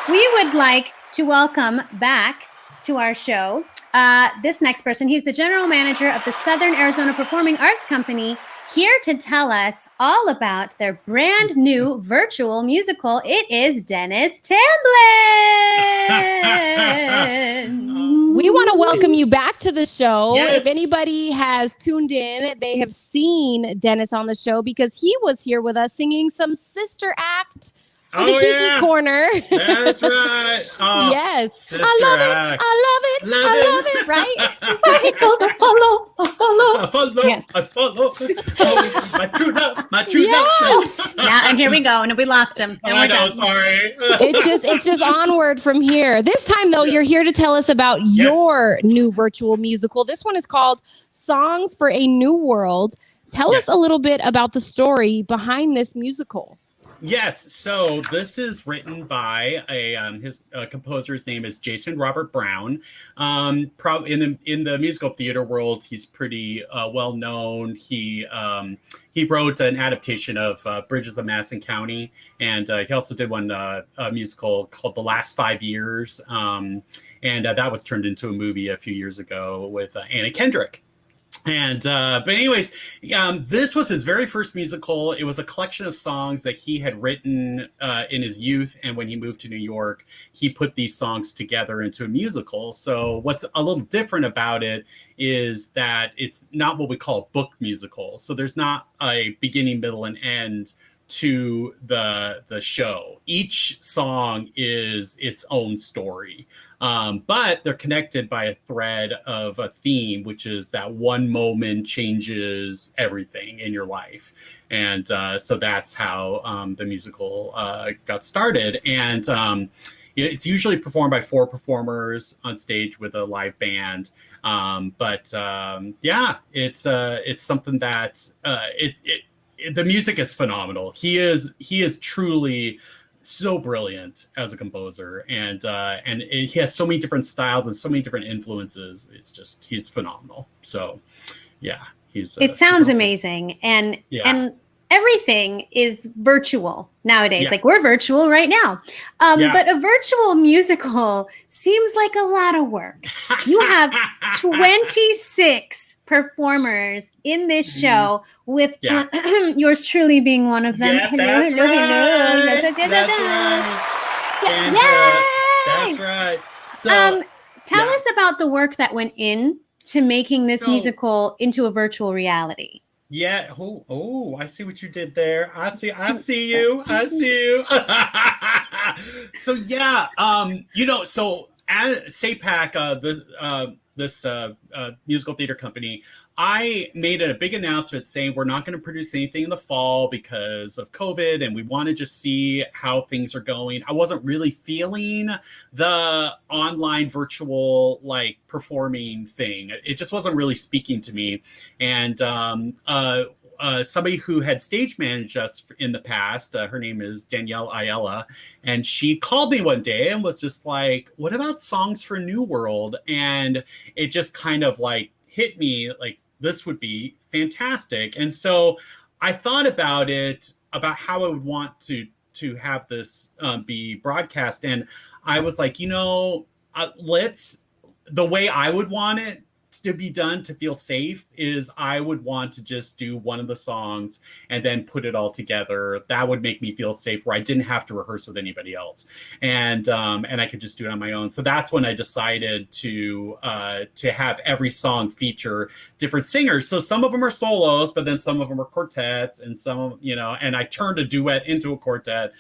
We would like to welcome back to our show this next person. He's the general manager of the Southern Arizona Performing Arts Company, here to tell us all about their brand new virtual musical. It is Dennis Tamblyn. We want to welcome you back to the show. Yes. If anybody has tuned in, they have seen Dennis on the show because he was here with us singing some sister act for the Kiki Corner. That's right. Oh, yes. I love it, right? Where it goes, I follow. Yes. I follow. Oh, my true love. Yes. Now, and here we go. And we lost him. And I know, sorry. It's just onward from here. This time, though, you're here to tell us about your new virtual musical. This one is called Songs for a New World. Tell us a little bit about the story behind this musical. Yes, so this is written by his composer's name is Jason Robert Brown. Probably in the musical theater world, he's pretty well known. He wrote an adaptation of Bridges of Madison County, and he also did one a musical called The Last 5 Years, and that was turned into a movie a few years ago with Anna Kendrick. And but anyways, this was his very first musical. It was a collection of songs that he had written in his youth, and when he moved to New York, he put these songs together into a musical. So what's a little different about it is that it's not what we call a book musical. So there's not a beginning, middle, and end to the show. Each song is its own story, but they're connected by a thread of a theme, which is that one moment changes everything in your life. And so that's how the musical got started. And it's usually performed by 4 performers on stage with a live band. But it's something that the music is phenomenal. He is truly so brilliant as a composer, and he has so many different styles and so many different influences. He's phenomenal. So, yeah, it sounds amazing, and everything is virtual nowadays. Yeah. Like we're virtual right now, but a virtual musical seems like a lot of work. You have 26 performers in this show, with yours truly being one of them. Yeah, that's right. So, tell us about the work that went in to making this musical into a virtual reality. Yeah. Oh, I see what you did there. I see you. So yeah, so at SAPAC, this musical theater company, I made a big announcement saying we're not going to produce anything in the fall because of COVID, and we want to just see how things are going. I wasn't really feeling the online virtual performing thing. It just wasn't really speaking to me. And somebody who had stage managed us in the past, her name is Danielle Ayala, and she called me one day and was just like, what about Songs for New World? And it just kind of hit me this would be fantastic. And so I thought about how I would want to have this be broadcast. And I was like, the way I would want it to be done to feel safe is I would want to just do one of the songs and then put it all together. That would make me feel safe, where I didn't have to rehearse with anybody else, and I could just do it on my own. So that's when I decided to have every song feature different singers. So some of them are solos, but then some of them are quartets, and some, and I turned a duet into a quartet.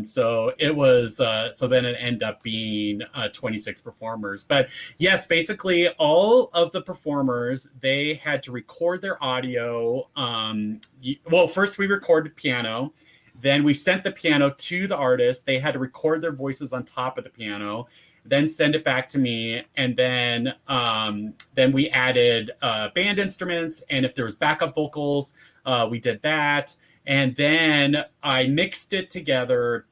So it was so then it ended up being 26 performers. But yes, basically all of the performers, they had to record their audio. Well, first we recorded piano, then we sent the piano to the artist. They had to record their voices on top of the piano, then send it back to me, and then we added band instruments, and if there was backup vocals, we did that, and then I mixed it together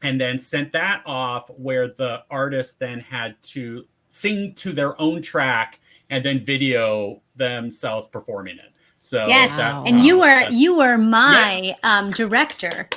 and then sent that off, where the artist then had to sing to their own track and then video themselves performing it. So yes, and you were my director.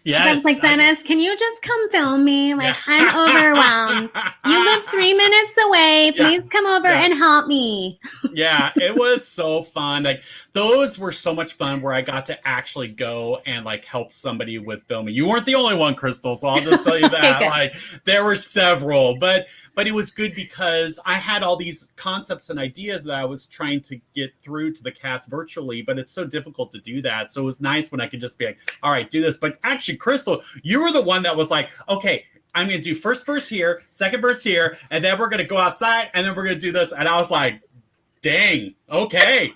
Yes. I was like, Dennis, can you just come film me? Like, I'm overwhelmed. You live 3 minutes away. Please come over and help me. Yeah, it was so fun. Like, those were so much fun where I got to actually go and like help somebody with filming. You weren't the only one, Krystal, so I'll just tell you that. Like, there were several, but it was good because I had all these concepts and ideas that I was trying to get through to the cast virtually, but it's so difficult to do that. So it was nice when I could just be like, all right, do this. But actually, Krystal, you were the one that was like, okay, I'm going to do first verse here, second verse here, and then we're going to go outside, and then we're going to do this. And I was like, dang, okay.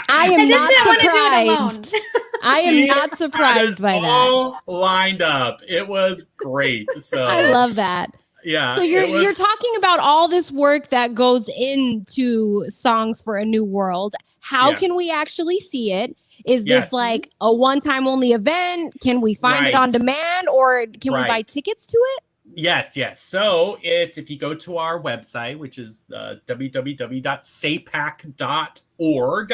I am not surprised. I am not surprised by that. All lined up. It was great. So I love that. Yeah. So you're talking about all this work that goes into Songs for a New World. How can we actually see it? Is this like a one-time only event? Can we find it on demand, or can we buy tickets to it? Yes. So it's, if you go to our website, which is www.sapac.org,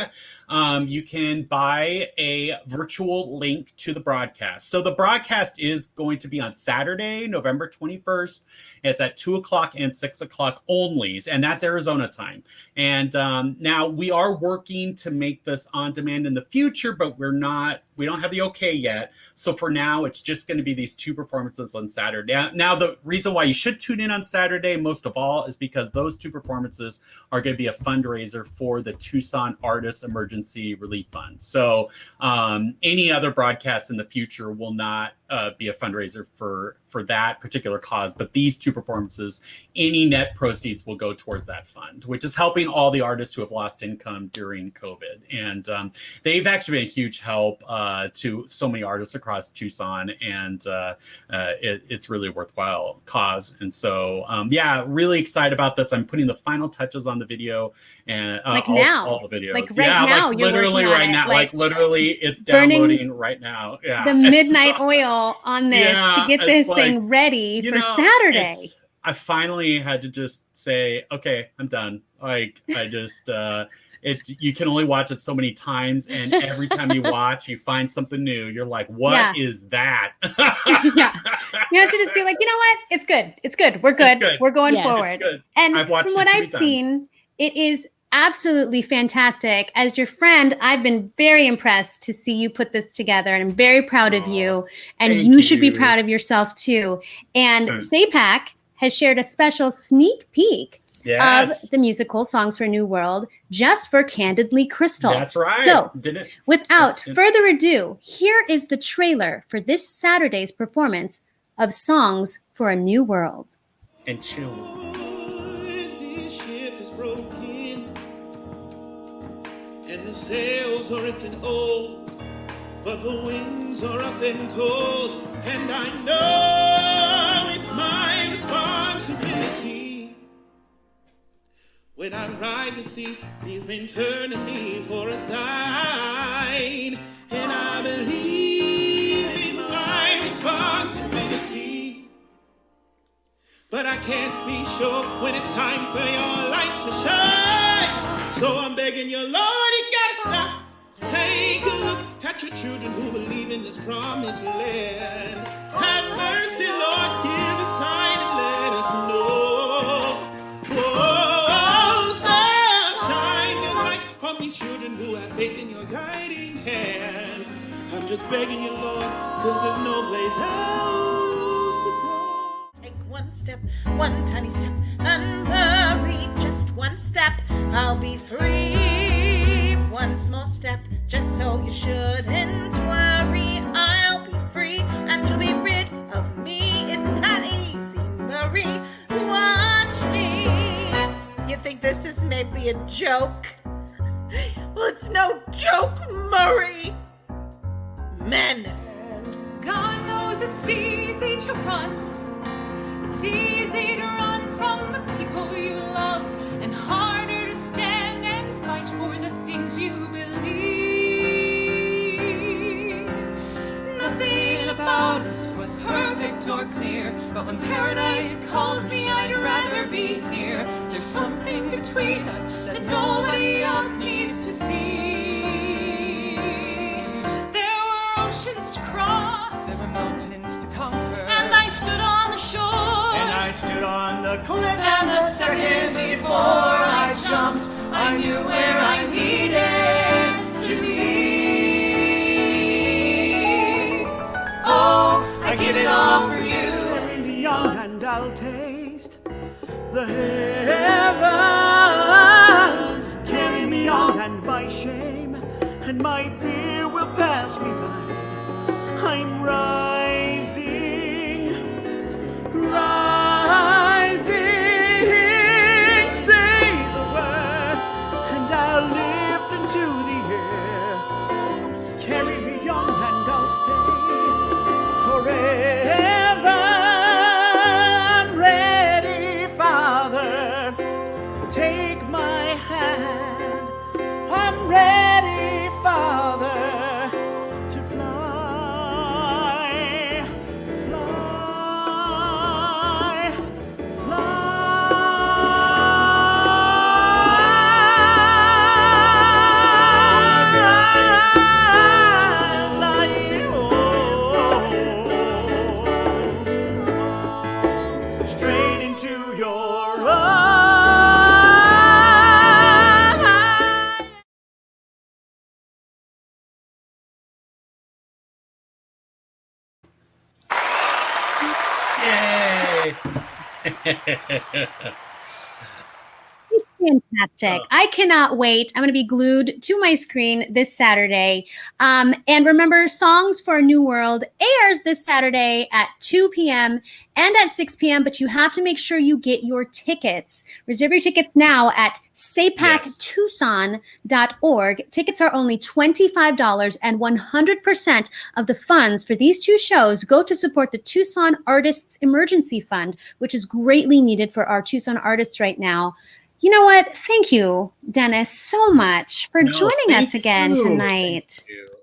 you can buy a virtual link to the broadcast. So the broadcast is going to be on Saturday, November 21st. It's at 2:00 and 6:00 only, and that's Arizona time. And now we are working to make this on demand in the future, but we don't have the okay yet. So for now, it's just going to be these 2 performances on Saturday. Now, the reason why you should tune in on Saturday, most of all, is because those 2 performances are going to be a fundraiser for the Tucson Artists Emergency Relief Fund. So any other broadcasts in the future will not be a fundraiser for that particular cause. But these 2 performances, any net proceeds will go towards that fund, which is helping all the artists who have lost income during COVID. And they've actually been a huge help to so many artists across Tucson, and it's really a worthwhile cause. And so, really excited about this. I'm putting the final touches on the video, and all the videos. Like now, like literally right now. Like literally, it's downloading right now. Yeah, the midnight oil on this to get this thing ready for Saturday. I finally had to just say, okay, I'm done. Like, I just you can only watch it so many times, and every time you watch, you find something new. You're like, what is that? You have to just be like, you know what? It's good. It's good. We're good. We're going forward. And from what I've seen, it is absolutely fantastic. As your friend, I've been very impressed to see you put this together, and I'm very proud of you. And you should be proud of yourself too. And SAPAC has shared a special sneak peek of the musical Songs for a New World just for Candidly Krystal. That's right. So, without further ado, here is the trailer for this Saturday's performance of Songs for a New World. And chill. This ship is broken, and the sails are ripped and old, but the winds are rough and cold, and I know it's my responsibility. When I ride the sea, these men turn to me for a sign, and I believe in my responsibility. But I can't be sure when it's time for your light to shine. So I'm begging you, Lord, you gotta stop. Take a look at your children who believe in this promised land. Have mercy, Lord, give a sign and let us know. Shine your light on these children who have faith in your guiding hand. I'm just begging you, Lord, cause there's no place else to go. Take one step, one tiny step, and hurry, just one step, I'll be free. One small step, just so you shouldn't worry, I'll be free, and you'll be rid of me. Isn't that easy, Marie? Watch me. You think this is maybe a joke? Well, it's no joke, Murray. Men. God knows it's easy to run. It's easy to run from the people you love, and harder to stand and fight for the things you believe. Nothing about us was perfect or clear, but when paradise calls me, I'd rather be here. There's something between us that nobody else needs to see. There were oceans the cliff, and the second before I jumped, I knew where I needed to be. Oh, I give it all for you. Carry me on and I'll taste the heavens. Carry me on and my shame and my fear will pass me by. I'm rising, rising. Say the word and I'll lift into the air. Carry me on and I'll stay forever. I'm ready, Father. Take my hand. I'm ready, Father, to fly, fly, fly, straight into your eyes. Yay! It's fantastic. I cannot wait. I'm going to be glued to my screen this Saturday. And remember, Songs for a New World airs this Saturday at 2 p.m. and at 6 p.m., but you have to make sure you get your tickets. Reserve your tickets now at sapactucson.org. Tickets are only $25, and 100% of the funds for these two shows go to support the Tucson Artists Emergency Fund, which is greatly needed for our Tucson artists right now. You know what? Thank you, Dennis, so much for joining us again tonight. Thank you.